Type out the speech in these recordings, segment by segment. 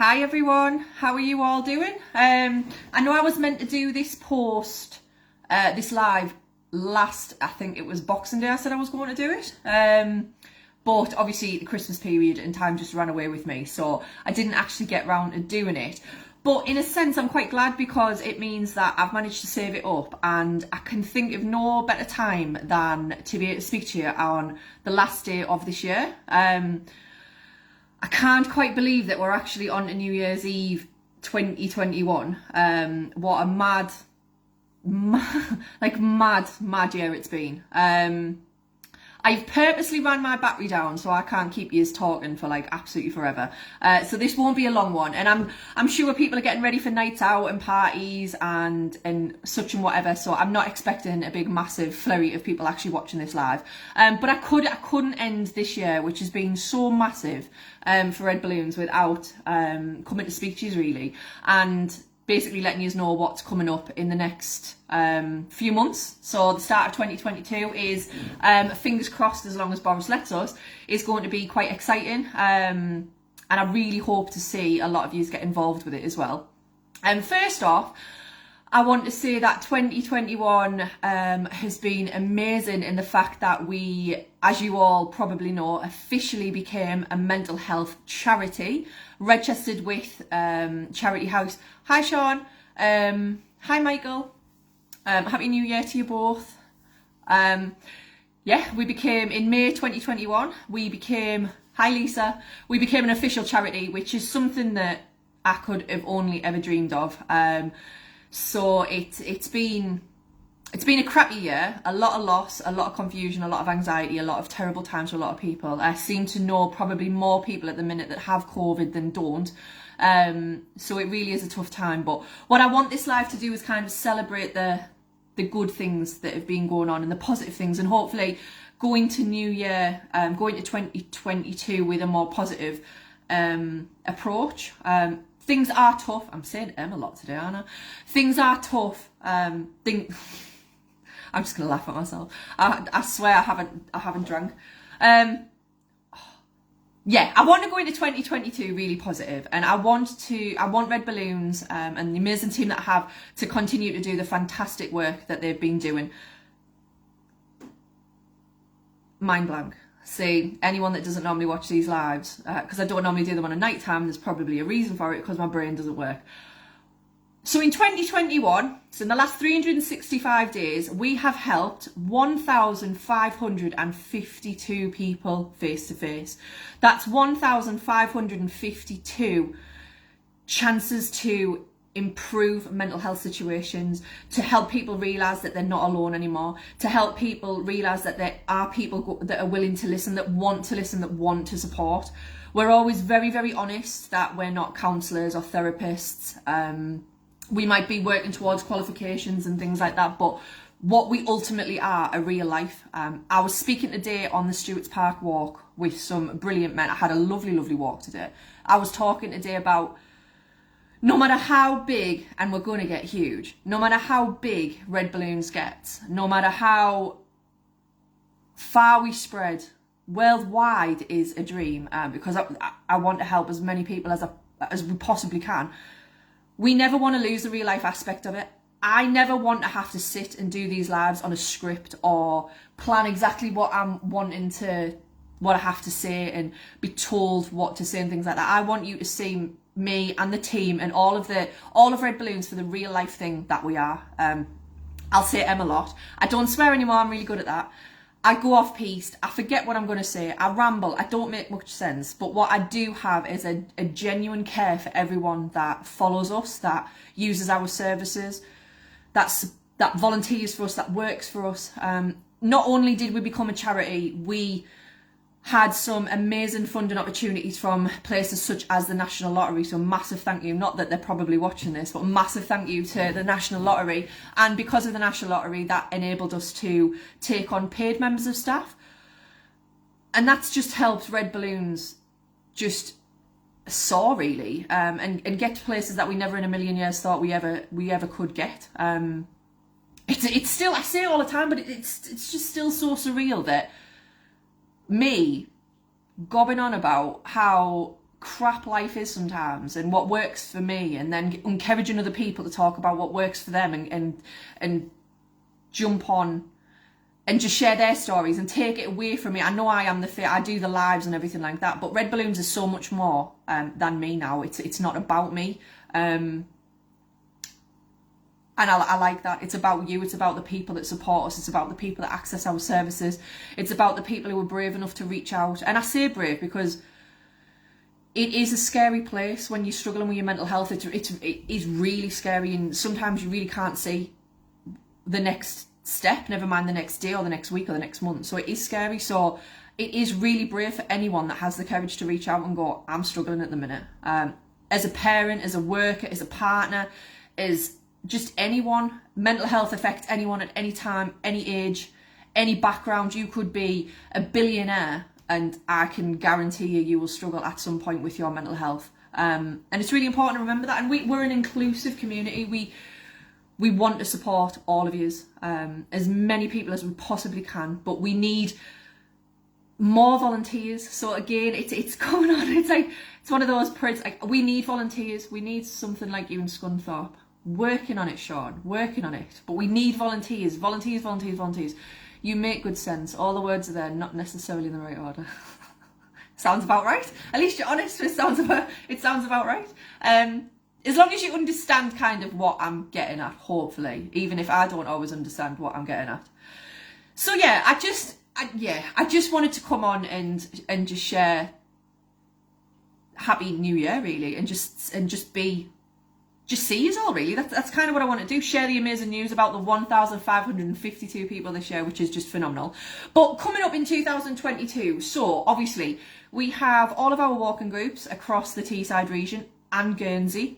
Hi everyone, how are you all doing? I know I was meant to do this this live last, I think it was Boxing Day I said I was going to do it. But obviously the Christmas period and time just ran away with me, so I didn't actually get round to doing it. But in a sense, I'm quite glad because it means that I've managed to save it up, and I can think of no better time than to be able to speak to you on the last day of this year. I can't quite believe that we're actually on to New Year's Eve 2021. What a mad year it's been. I've purposely ran my battery down so I can't keep you talking for like absolutely forever. So this won't be a long one, and I'm sure people are getting ready for nights out and parties and such and whatever. So I'm not expecting a big massive flurry of people actually watching this live. But I couldn't end this year, which has been so massive for Red Balloons, without coming to speak to you really, and basically letting you know what's coming up in the next few months. So the start of 2022 is, fingers crossed, as long as Boris lets us, is going to be quite exciting. And I really hope to see a lot of you get involved with it as well. First off, I want to say that 2021 has been amazing in the fact that we, as you all probably know, officially became a mental health charity, registered with Charity House. Hi Sean, hi Michael, Happy New Year to you both. Yeah, we became, in May 2021, hi Lisa, we became an official charity, which is something that I could have only ever dreamed of. So it's been a crappy year, a lot of loss, a lot of confusion, a lot of anxiety, a lot of terrible times for a lot of people. I seem to know probably more people at the minute that have COVID than don't. So it really is a tough time. But what I want this live to do is kind of celebrate the good things that have been going on and the positive things, and hopefully going to New Year, going to 2022 with a more positive approach. Things are tough. I'm saying M a lot today, aren't I? Things are tough. I'm just gonna laugh at myself. I swear I haven't drunk. Yeah, I want to go into 2022 really positive, and I want Red Balloons and the amazing team that I have to continue to do the fantastic work that they've been doing. Mind blank. See, anyone that doesn't normally watch these lives, because I don't normally do them on a night time, there's probably a reason for it, because my brain doesn't work. So in 2021, so in the last 365 days, we have helped 1,552 people face to face. That's 1,552 chances to improve mental health situations, to help people realise that they're not alone anymore, to help people realise that there are people that are willing to listen, that want to support. We're always very, very honest that we're not counsellors or therapists. We might be working towards qualifications and things like that, but what we ultimately are real life. I was speaking today on the Stewart's Park walk with some brilliant men. I had a lovely, lovely walk today. I was talking today about, no matter how big, and we're going to get huge, no matter how big Red Balloons gets, no matter how far we spread, worldwide is a dream, because I want to help as many people as we possibly can. We never want to lose the real life aspect of it. I never want to have to sit and do these lives on a script or plan exactly what I have to say and be told what to say and things like that. I want you to see me and the team and all of Red Balloons for the real life thing that we are. I'll say M a lot. I don't swear anymore, I'm really good at that. I go off piste, I forget what I'm going to say, I ramble, I don't make much sense, but what I do have is a genuine care for everyone that follows us, that uses our services, that volunteers for us, that works for us. Not only did we become a charity, we had some amazing funding opportunities from places such as the National Lottery, so massive thank you, not that they're probably watching this, but massive thank you to the National Lottery. And because of the National Lottery, that enabled us to take on paid members of staff, and that's just helped Red Balloons just soar really, and get to places that we never in a million years thought we ever could get. It's still, I say it all the time, but it's just still so surreal that me gobbing on about how crap life is sometimes and what works for me, and then encouraging other people to talk about what works for them, and jump on and just share their stories and take it away from me. I know I am I do the lives and everything like that, but Red Balloons is so much more than me now. It's not about me. And I like that. It's about you. It's about the people that support us. It's about the people that access our services. It's about the people who are brave enough to reach out. And I say brave because it is a scary place when you're struggling with your mental health. It is really scary, and sometimes you really can't see the next step, never mind the next day or the next week or the next month. So it is scary. So it is really brave for anyone that has the courage to reach out and go, I'm struggling at the minute. As a parent, as a worker, as a partner, as just anyone, mental health affects anyone at any time, any age, any background. You could be a billionaire, and I can guarantee you will struggle at some point with your mental health. And it's really important to remember that. And we're an inclusive community. We want to support all of you, as many people as we possibly can, but we need more volunteers. So again, it's going on. It's one of those we need volunteers. We need something like you in Scunthorpe. Working on it, Sean, working on it. But we need volunteers. Volunteers. You make good sense. All the words are there, not necessarily in the right order. Sounds about right. At least you're honest. It sounds about right. As long as you understand kind of what I'm getting at, hopefully, even if I don't always understand what I'm getting at. So yeah, I just wanted to come on and just share Happy New Year, really, and just see us all, really. That's kind of what I want to do. Share the amazing news about the 1,552 people this year, which is just phenomenal. But coming up in 2022, so obviously we have all of our walking groups across the Teesside region and Guernsey.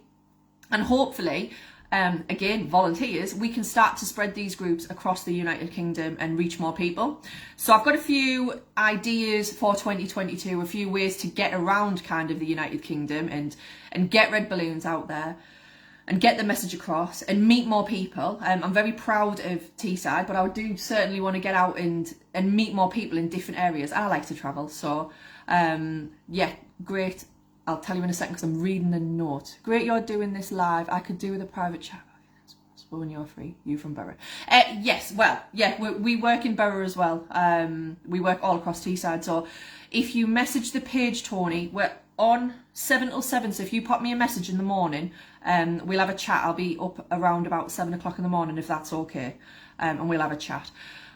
And hopefully, again, volunteers, we can start to spread these groups across the United Kingdom and reach more people. So I've got a few ideas for 2022, a few ways to get around kind of the United Kingdom and get Red Balloons out there and get the message across and meet more people. I'm very proud of Teesside, but I do certainly want to get out and meet more people in different areas. I like to travel, so yeah, great. I'll tell you in a second because I'm reading a note. Great you're doing this live. I could do with a private chat. When you're free, you from Borough. Yes, well, yeah, we work in Borough as well. We work all across Teesside. So if you message the page, Tony, we're on 7 till 7. So if you pop me a message in the morning, we'll have a chat. I'll be up around about 7 o'clock in the morning if that's okay. And we'll have a chat.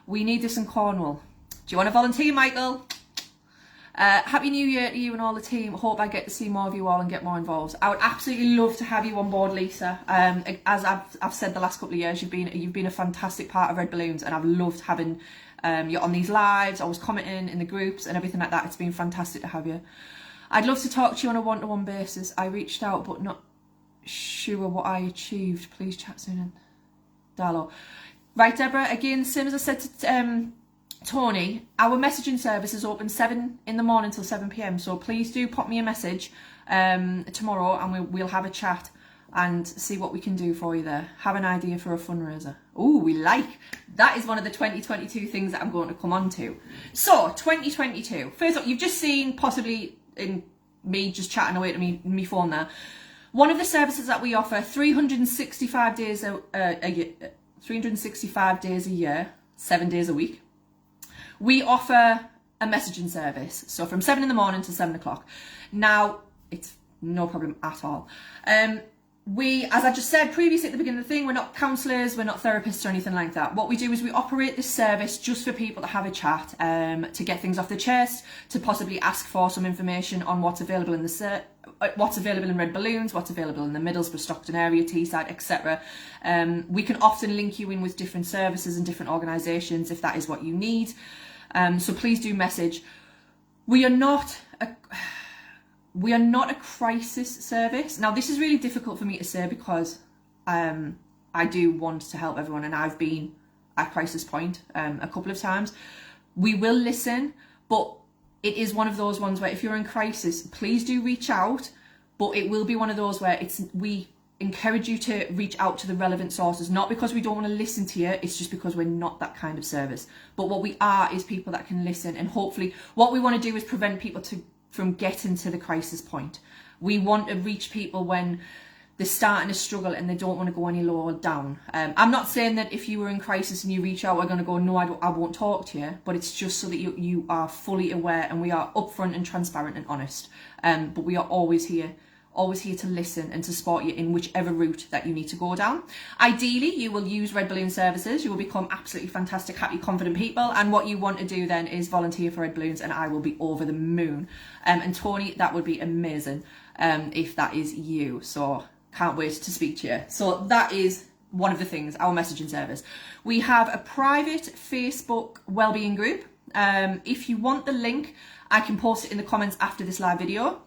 We need this in Cornwall. Do you want to volunteer, Michael? Happy New Year to you and all the team. Hope I get to see more of you all and get more involved. I would absolutely love to have you on board, Lisa. As I've said the last couple of years, you've been a fantastic part of Red Balloons, and I've loved having you on these lives, always commenting in the groups and everything like that. It's been fantastic to have you. I'd love to talk to you on a one-to-one basis. I reached out but not sure what I achieved. Please chat soon. Darlo. Right, Deborah, again, same as I said to Tony, our messaging service is open 7 in the morning till 7 p.m. So please do pop me a message tomorrow, and we'll have a chat and see what we can do for you there. Have an idea for a fundraiser. Oh, we like. That is one of the 2022 things that I'm going to come on to. So 2022. First up, you've just seen possibly in me just chatting away to me phone there. One of the services that we offer 365 days a year, 365 days a year, 7 days a week. We offer a messaging service, so from 7 in the morning to 7 o'clock. Now, it's no problem at all. We, as I just said previously at the beginning of the thing, we're not counsellors, we're not therapists or anything like that. What we do is we operate this service just for people to have a chat, to get things off the chest, to possibly ask for some information on what's available in what's available in Red Balloons, what's available in the Middlesbrough, Stockton area, Teesside, etc. We can often link you in with different services and different organisations if that is what you need. So please do message. We are not a crisis service. Now, this is really difficult for me to say because I do want to help everyone, and I've been at crisis point a couple of times. We will listen, but it is one of those ones where if you're in crisis, please do reach out, but it will be one of those where we encourage you to reach out to the relevant sources, not because we don't want to listen to you, it's just because we're not that kind of service. But what we are is people that can listen, and hopefully what we want to do is prevent people from getting to the crisis point. We want to reach people when they're starting to struggle and they don't want to go any lower down. I'm not saying that if you were in crisis and you reach out, we're going to go, no, I won't talk to you, but it's just so that you are fully aware, and we are upfront and transparent and honest. But we are always here to listen and to support you in whichever route that you need to go down. Ideally, you will use Red Balloon services. You will become absolutely fantastic, happy, confident people. And what you want to do then is volunteer for Red Balloons, and I will be over the moon. And Tony, that would be amazing if that is you. So can't wait to speak to you. So that is one of the things, our messaging service. We have a private Facebook wellbeing group. If you want the link, I can post it in the comments after this live video.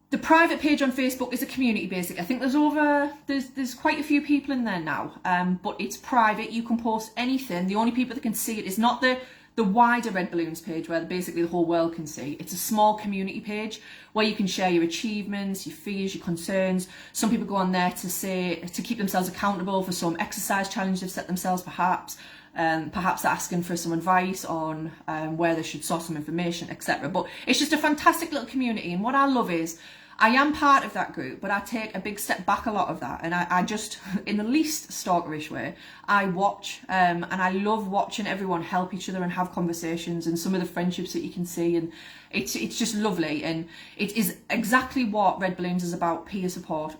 The private page on Facebook is a community basic. I think there's quite a few people in there now, but it's private. You can post anything. The only people that can see it is not the wider Red Balloons page where basically the whole world can see. It's a small community page where you can share your achievements, your fears, your concerns. Some people go on there to keep themselves accountable for some exercise challenge they've set themselves, perhaps asking for some advice on where they should source some information, etc. But it's just a fantastic little community, and what I love is I am part of that group, but I take a big step back a lot of that, and I just, in the least stalkerish way, I watch, and I love watching everyone help each other and have conversations, and some of the friendships that you can see, and it's just lovely, and it is exactly what Red Balloons is about: peer support,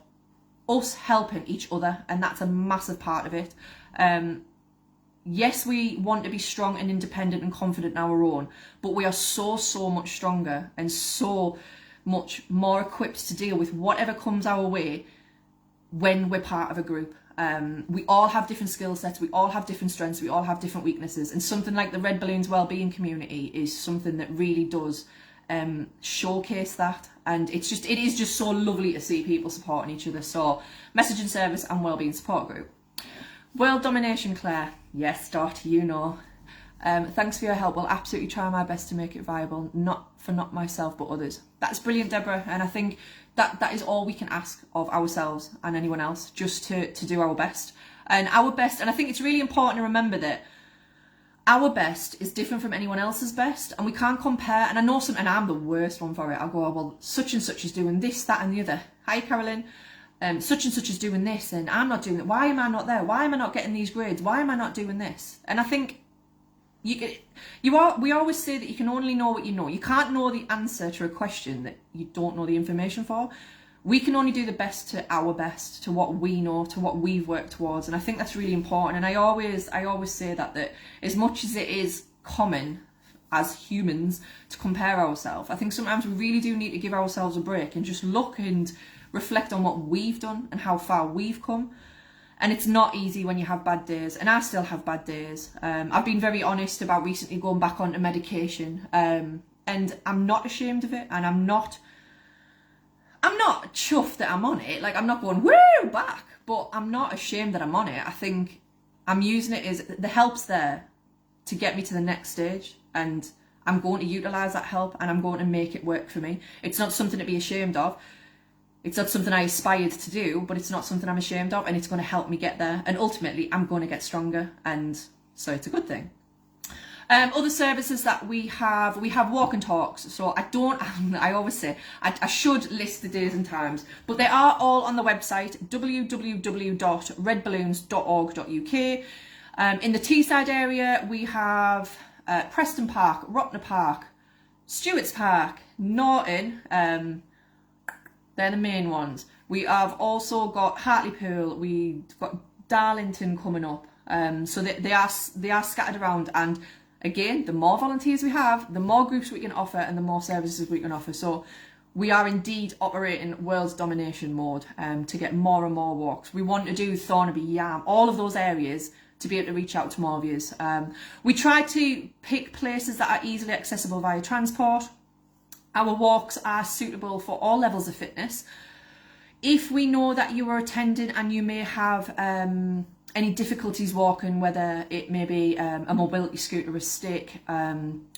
us helping each other, and that's a massive part of it. Yes, we want to be strong and independent and confident in our own, but we are so much stronger and so much more equipped to deal with whatever comes our way when we're part of a group. We all have different skill sets, we all have different strengths, we all have different weaknesses, and something like the Red Balloons Wellbeing Community is something that really does showcase that, and it is just so lovely to see people supporting each other. So messaging service and wellbeing support group. World domination, Claire. Yes, Dot, you know. Thanks for your help. We'll absolutely try my best to make it viable, not myself, but others. That's brilliant, Deborah. And I think that is all we can ask of ourselves and anyone else, just to do our best. And I think it's really important to remember that our best is different from anyone else's best, and we can't compare. And I know and I'm the worst one for it. I'll go, oh, well, such and such is doing this, that, and the other. Hi, Carolyn. Such and such is doing this, and I'm not doing it. Why am I not there? Why am I not getting these grades? Why am I not doing this? And I think we always say that you can only know what you know. You can't know the answer to a question that you don't know the information for. We can only do the best to our best, to what we know, to what we've worked towards, and I think that's really important. And I always say that as much as it is common as humans to compare ourselves, I think sometimes we really do need to give ourselves a break and just look and reflect on what we've done and how far we've come. And it's not easy when you have bad days, and I still have bad days. I've been very honest about recently going back onto medication, and I'm not ashamed of it, and I'm not chuffed that I'm on it. Like, I'm not going woo back, but I'm not ashamed that I'm on it. I think I'm using it as the help's there to get me to the next stage, and I'm going to utilise that help, and I'm going to make it work for me. It's not something to be ashamed of. It's not something I aspired to do, but it's not something I'm ashamed of, and it's going to help me get there. And ultimately, I'm going to get stronger, and so it's a good thing. Other services that we have walk and talks. So I always say, I should list the days and times, but they are all on the website, www.redballoons.org.uk. In the Teesside area, we have Preston Park, Rottner Park, Stewart's Park, Norton, they're the main ones. We have also got Hartlepool, we've got Darlington coming up. So they are scattered around, and again, the more volunteers we have, the more groups we can offer and the more services we can offer. So we are indeed operating world's domination mode to get more and more walks. We want to do Thornaby, Yam, all of those areas to be able to reach out to more of you. We try to pick places that are easily accessible via transport. Our walks are suitable for all levels of fitness. If we know that you are attending and you may have any difficulties walking, whether it may be a mobility scooter, a stick,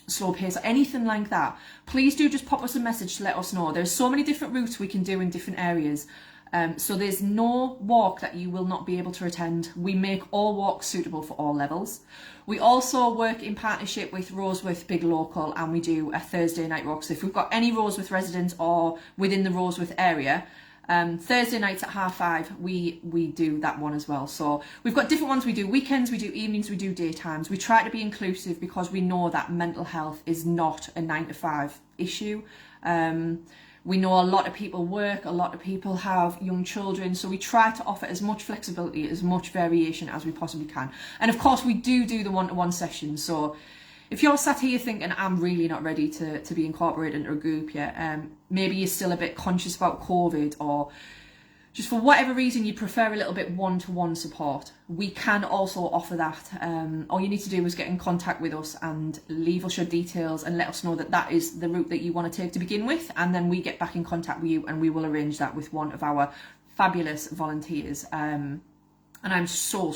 slow pace, or anything like that, please do just pop us a message to let us know. There's so many different routes we can do in different areas. So there's no walk that you will not be able to attend. We make all walks suitable for all levels. We also work in partnership with Roseworth Big Local, and we do a Thursday night walk. So if we've got any Roseworth residents or within the Roseworth area, Thursday nights at 5:30, we do that one as well. So we've got different ones. We do weekends, we do evenings, we do daytimes. We try to be inclusive because we know that mental health is not a 9 to 5 issue. We know a lot of people work, a lot of people have young children, so we try to offer as much flexibility, as much variation as we possibly can. And of course, we do the one-to-one sessions. So if you're sat here thinking, I'm really not ready to be incorporated into a group yet, maybe you're still a bit conscious about COVID, or just for whatever reason you prefer a little bit one-to-one support, we can also offer that. All you need to do is get in contact with us and leave us your details and let us know that that is the route that you want to take to begin with, and then we get back in contact with you and we will arrange that with one of our fabulous volunteers. And I'm so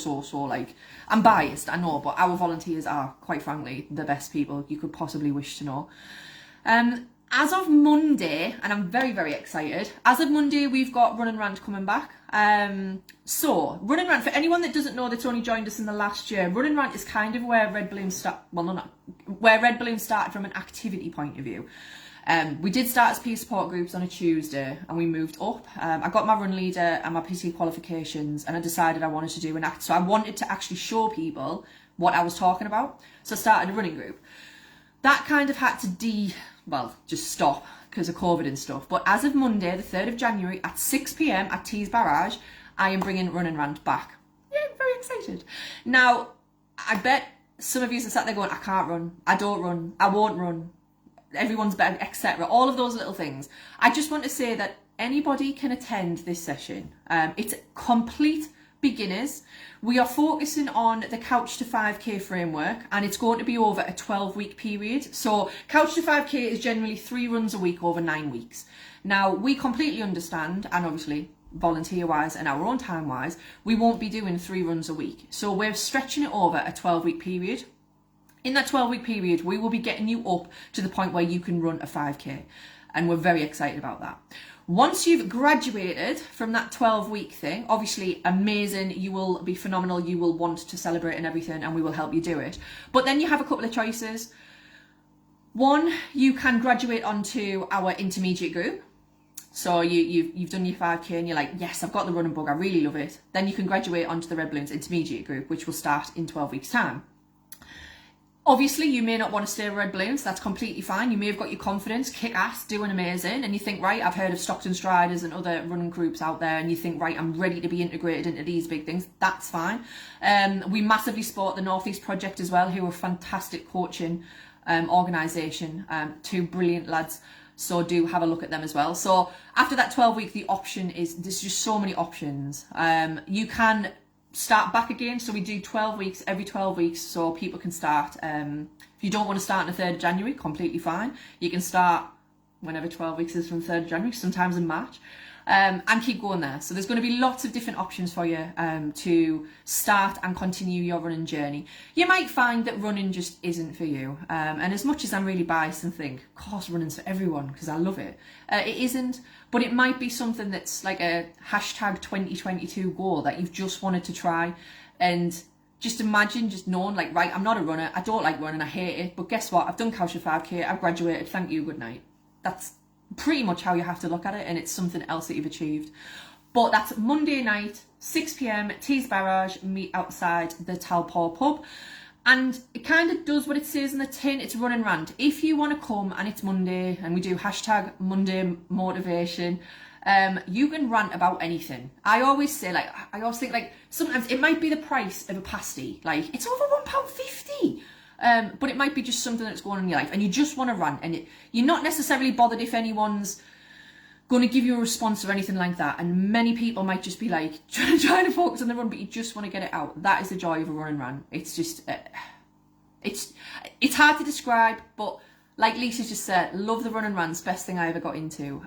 like, I'm biased, I know, but our volunteers are, quite frankly, the best people you could possibly wish to know. As of Monday, and I'm very, very excited, as of Monday, we've got Run and Rant coming back. So, Run and Rant, for anyone that doesn't know that's only joined us in the last year, Run and Rant is kind of where Red Balloon started from an activity point of view. We did start as peer support groups on a Tuesday, and we moved up. I got my run leader and my PT qualifications, and I decided I wanted to do an act. So I wanted to actually show people what I was talking about. So I started a running group. That kind of had to just stop because of COVID and stuff. But as of Monday, the 3rd of January at 6 p.m. at Tees Barrage, I am bringing Run and Rant back. Yeah, I'm very excited. Now, I bet some of you are sat there going, I can't run, I don't run, I won't run, everyone's better, etc. All of those little things. I just want to say that anybody can attend this session. It's complete beginners. We are focusing on the Couch to 5k framework, and it's going to be over a 12-week period. So Couch to 5k is generally 3 runs a week over 9 weeks. Now, we completely understand, and obviously volunteer-wise and our own time-wise, we won't be doing 3 runs a week. So we're stretching it over a 12-week period. In that 12-week period, we will be getting you up to the point where you can run a 5k, and we're very excited about that. Once you've graduated from that 12-week thing, obviously amazing, you will be phenomenal, you will want to celebrate and everything, and we will help you do it. But then you have a couple of choices. One, you can graduate onto our intermediate group. So you've done your 5k and you're like, yes, I've got the running bug, I really love it. Then you can graduate onto the Red Balloons intermediate group, which will start in 12 weeks time. Obviously, you may not want to stay with Red Balloons, that's completely fine. You may have got your confidence, kick ass, doing amazing, and you think, right, I've heard of Stockton Striders and other running groups out there, and you think, right, I'm ready to be integrated into these big things. That's fine. We massively support the North East Project as well, who are a fantastic coaching organisation, 2 brilliant lads. So do have a look at them as well. So after that 12-week, the option is, there's just so many options. You can start back again, so we do 12 weeks every 12 weeks, so people can start. If you don't want to start on the 3rd of January, completely fine. You can start whenever 12 weeks is from 3rd of January, sometimes in March, and keep going there. So there's going to be lots of different options for you to start and continue your running journey. You might find that running just isn't for you, and as much as I'm really biased and think, of course, running's for everyone because I love it, it isn't. But it might be something that's like a hashtag 2022 goal that you've just wanted to try. And just imagine just knowing, like, right, I'm not a runner, I don't like running, I hate it, but guess what, I've done Couch to 5k, I've graduated, thank you, good night. That's pretty much how you have to look at it, and it's something else that you've achieved. But that's Monday night, 6 p.m, Tees Barrage, meet outside the Talpore pub. And it kind of does what it says in the tin, it's Run and Rant. If you want to come and it's Monday, and we do hashtag Monday motivation, you can rant about anything. I always say, like, I always think, like, sometimes it might be the price of a pasty. Like, it's over £1.50. But it might be just something that's going on in your life and you just want to rant, and you're not necessarily bothered if anyone's going to give you a response or anything like that. And many people might just be like trying to focus on the run, but you just want to get it out. That is the joy of a run and rant. It's just, it's hard to describe, but like Lisa just said, love the run and rant's best thing I ever got into.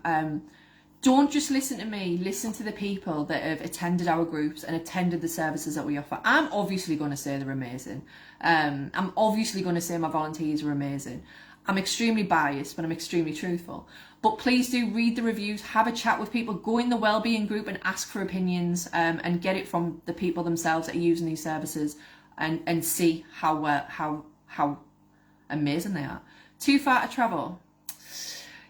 Don't just listen to me, listen to the people that have attended our groups and attended the services that we offer. I'm obviously going to say they're amazing. I'm obviously going to say my volunteers are amazing. I'm extremely biased, but I'm extremely truthful. But please do read the reviews, have a chat with people, go in the wellbeing group and ask for opinions, and get it from the people themselves that are using these services, and see how amazing they are. Too far to travel.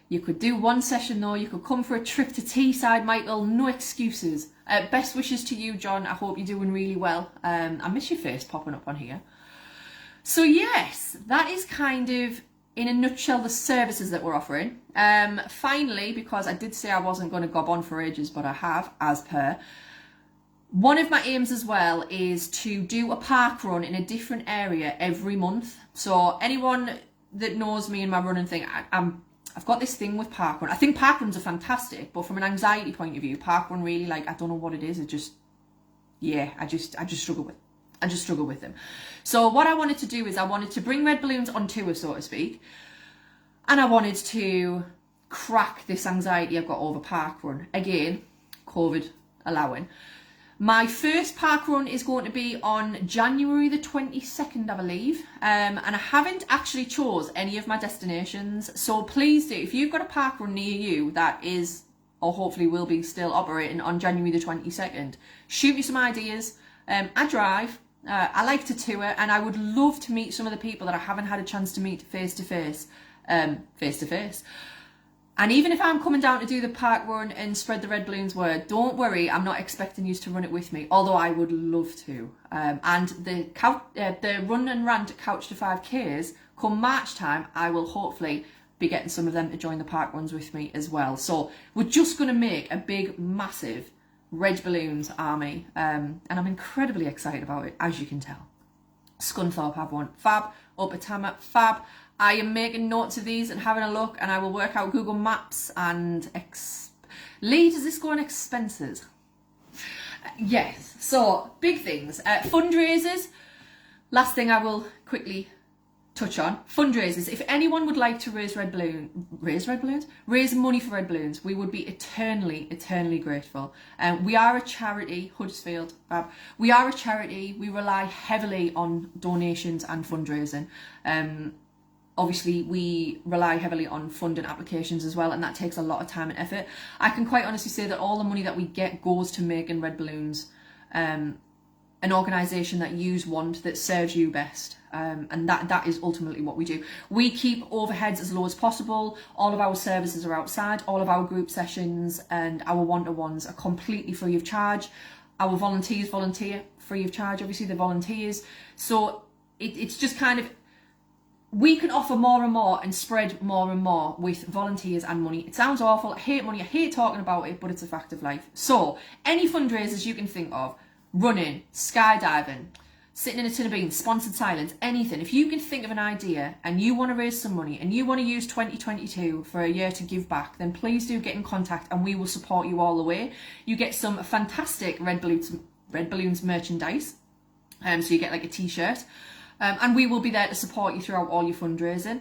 You could do one session though. You could come for a trip to Teesside, Michael. No excuses. Best wishes to you, John. I hope you're doing really well. I miss your face popping up on here. So yes, that is kind of, in a nutshell, the services that we're offering. Finally, because I did say I wasn't going to gob on for ages, but I have, as per. One of my aims as well is to do a park run in a different area every month. So anyone that knows me and my running thing, I've got this thing with parkrun. I think parkruns are fantastic, but from an anxiety point of view, parkrun really, like, I don't know what it is. It just, yeah, I just struggle with them. So what I wanted to do is I wanted to bring Red Balloons on tour, so to speak, and I wanted to crack this anxiety I've got over parkrun. Again, COVID allowing. My first park run is going to be on January the 22nd, I believe, and I haven't actually chose any of my destinations, so please do, if you've got a park run near you that is, or hopefully will be, still operating on January the 22nd, shoot me some ideas. I drive, I like to tour, and I would love to meet some of the people that I haven't had a chance to meet face to face. And even if I'm coming down to do the park run and spread the Red Balloons word, don't worry, I'm not expecting you to run it with me, although I would love to. And the run and rant at Couch to 5Ks, come March time, I will hopefully be getting some of them to join the park runs with me as well. So we're just going to make a big, massive Red Balloons army, and I'm incredibly excited about it, as you can tell. Scunthorpe have one, fab. Upper Tamar, fab. I am making notes of these and having a look, and I will work out Google Maps and Lee, does this go on expenses? Yes, so big things. Fundraisers, last thing I will quickly touch on. Fundraisers. If anyone would like to raise money for Red Balloons, we would be eternally grateful. We are a charity, Huddersfield. We are a charity. We rely heavily on donations and fundraising. Obviously, we rely heavily on funding applications as well, and that takes a lot of time and effort. I can quite honestly say that all the money that we get goes to making Red Balloons an organisation that you want, that serves you best. And that is ultimately what we do. We keep overheads as low as possible. All of our services are outside. All of our group sessions and our one-to-ones are completely free of charge. Our volunteers volunteer free of charge. Obviously, they're volunteers. So it's just kind of, we can offer more and more and spread more and more with volunteers and money. It sounds awful. I hate money. I hate talking about it, but it's a fact of life. So any fundraisers you can think of, running, skydiving, sitting in a tin of beans, sponsored silence, anything. If you can think of an idea and you want to raise some money and you want to use 2022 for a year to give back, then please do get in contact and we will support you all the way. You get some fantastic Red Balloons merchandise. So you get like a t-shirt. And we will be there to support you throughout all your fundraising.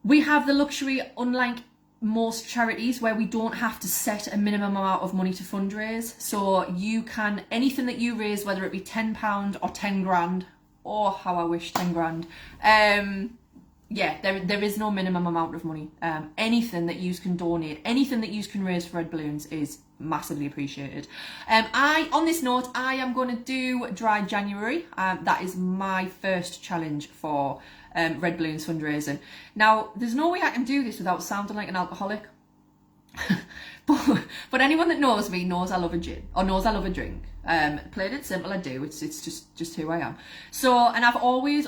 We have the luxury, unlike most charities, where we don't have to set a minimum amount of money to fundraise. So you can, anything that you raise, whether it be £10 or 10 grand, or how I wish 10 grand, yeah, there is no minimum amount of money. Anything that you can donate, anything that you can raise for Red Balloons is massively appreciated. On this note, I am going to do Dry January. That is my first challenge for Red Balloons fundraising. Now, there's no way I can do this without sounding like an alcoholic. But anyone that knows me knows I love a gin, or knows I love a drink. Plain and simple, I do. It's just who I am. So, and I've always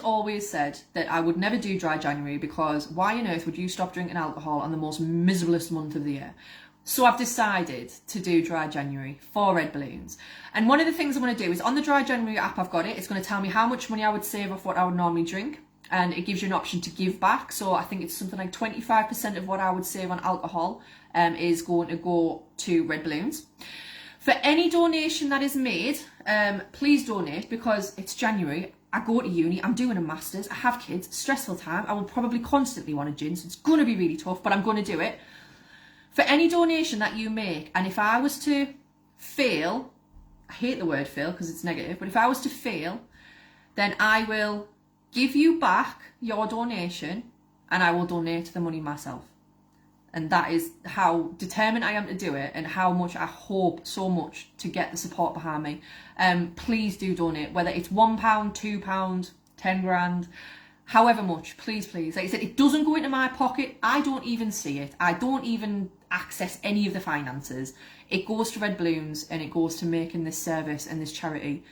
said that I would never do Dry January, because why on earth would you stop drinking alcohol on the most miserablest month of the year? So I've decided to do Dry January for Red Balloons. And one of the things I'm going to do is, on the Dry January app I've got it, it's going to tell me how much money I would save off what I would normally drink. And it gives you an option to give back. So I think it's something like 25% of what I would save on alcohol is going to go to Red Balloons. For any donation that is made, please donate, because it's January. I go to uni, I'm doing a master's, I have kids, stressful time. I will probably constantly want a gin, so it's going to be really tough, but I'm going to do it. For any donation that you make, and if I was to fail, I hate the word fail because it's negative, but if I was to fail, then I will give you back your donation and I will donate the money myself. And that is how determined I am to do it, and how much I hope so much to get the support behind me. Please do donate, whether it's £1, £2, 10 grand, however much, please, please. Like I said, it doesn't go into my pocket. I don't even see it. I don't even access any of the finances. It goes to Red Balloons, and it goes to making this service and this charity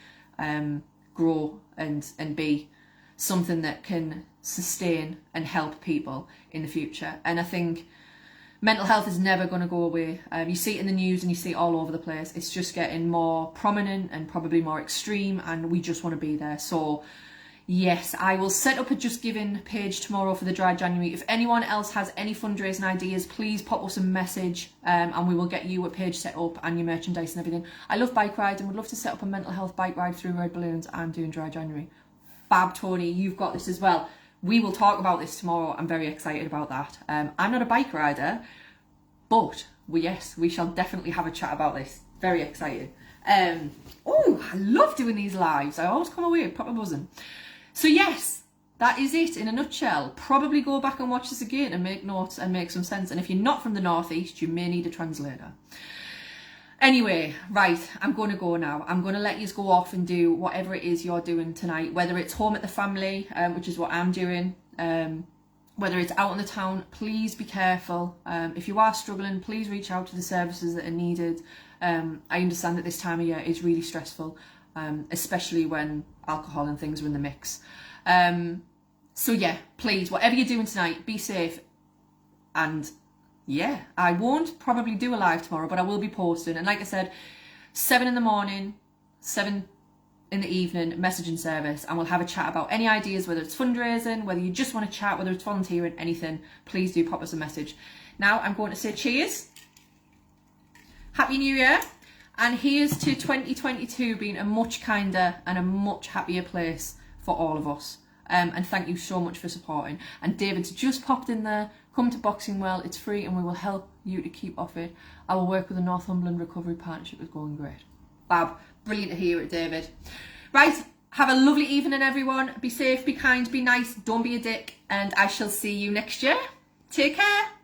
grow and be something that can sustain and help people in the future. And I think mental health is never going to go away. You see it in the news and you see it all over the place. It's just getting more prominent and probably more extreme, and we just want to be there. So yes, I will set up a Just Giving page tomorrow for the Dry January. If anyone else has any fundraising ideas, please pop us a message, and we will get you a page set up and your merchandise and everything. I love bike rides and would love to set up a mental health bike ride through Red Balloons. I'm doing Dry January. Fab, Tony, you've got this as well. We will talk about this tomorrow. I'm very excited about that. I'm not a bike rider, but we shall definitely have a chat about this. Very excited. Oh, I love doing these lives. I always come away proper buzzing. So yes, that is it in a nutshell. Probably go back and watch this again and make notes and make some sense. And if you're not from the Northeast, you may need a translator. Anyway, right, I'm going to go now. I'm going to let you go off and do whatever it is you're doing tonight, whether it's home at the family, which is what I'm doing, whether it's out in the town. Please be careful. If you are struggling, please reach out to the services that are needed. I understand that this time of year is really stressful, especially when alcohol and things are in the mix. So yeah, please, whatever you're doing tonight, be safe. And yeah, I won't probably do a live tomorrow, but I will be posting. And like I said, 7 in the morning, 7 in the evening, messaging service, and we'll have a chat about any ideas, whether it's fundraising, whether you just want to chat, whether it's volunteering, anything. Please do pop us a message. Now I'm going to say cheers. Happy New Year. And here's to 2022 being a much kinder and a much happier place for all of us. And thank you so much for supporting. And David's just popped in there. Come to Boxing Well, it's free, and we will help you to keep off it. Our work with the Northumberland Recovery Partnership is going great. Fab, brilliant to hear it, David. Right, have a lovely evening, everyone. Be safe, be kind, be nice, don't be a dick, and I shall see you next year. Take care.